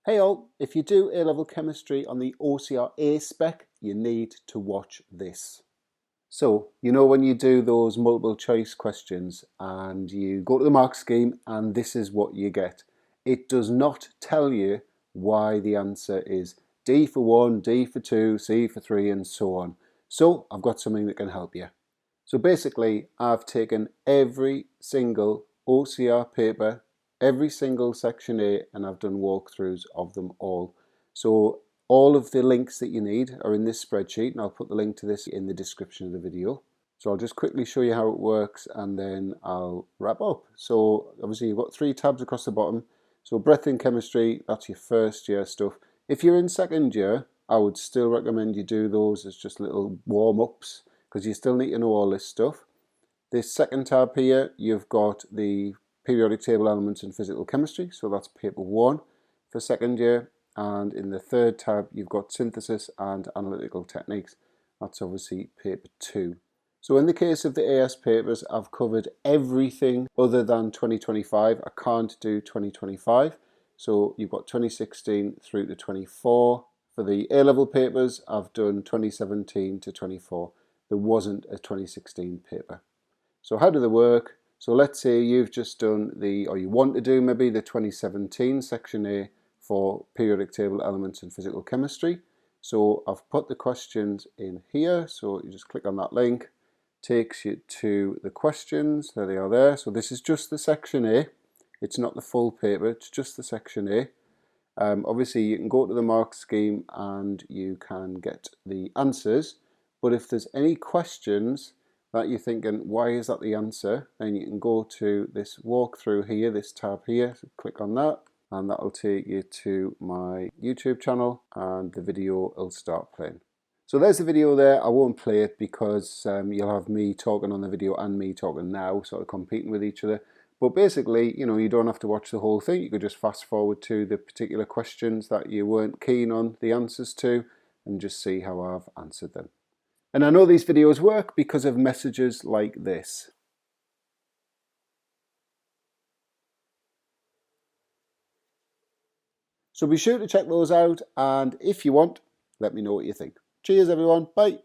Hey all, if you do A-level chemistry on the OCR A spec, you need to watch this. So, you know when you do those multiple choice questions and you go to the mark scheme and this is what you get. It does not tell you why the answer is D for 1, D for 2, C for 3 and so on. So, I've got something that can help you. So basically, I've taken every single OCR paper, every single section A, and I've done walkthroughs of them all. So all of the links that you need are in this spreadsheet, and I'll put the link to this in the description of the video. So I'll just quickly show you how it works and then I'll wrap up. So obviously you've got 3 tabs across the bottom. So breadth in chemistry, that's your first year stuff. If you're in second year, I would still recommend you do those as just little warm-ups, because you still need to know all this stuff. This second tab here, you've got the periodic table elements in physical chemistry, so that's paper 1 for second year. And in the third tab, you've got synthesis and analytical techniques. That's obviously paper 2. So in the case of the AS papers, I've covered everything other than 2025. I can't do 2025. So you've got 2016 through to 24. For the A-level papers, I've done 2017 to 24. There wasn't a 2016 paper. So how do they work? So let's say you've just done or you want to do maybe the 2017 section A for periodic table elements in physical chemistry. So I've put the questions in here. So you just click on that link, takes you to the questions. There they are there. So this is just the section A. It's not the full paper, it's just the section A. Obviously you can go to the mark scheme and you can get the answers. But if there's any questions that you're thinking, why is that the answer? Then you can go to this walkthrough here, this tab here, so click on that, and that'll take you to my YouTube channel and the video will start playing. So there's the video there. I won't play it because you'll have me talking on the video and me talking now, sort of competing with each other. But basically, you know, you don't have to watch the whole thing. You could just fast forward to the particular questions that you weren't keen on the answers to and just see how I've answered them. And I know these videos work because of messages like this. So be sure to check those out, and if you want, let me know what you think. Cheers everyone, bye.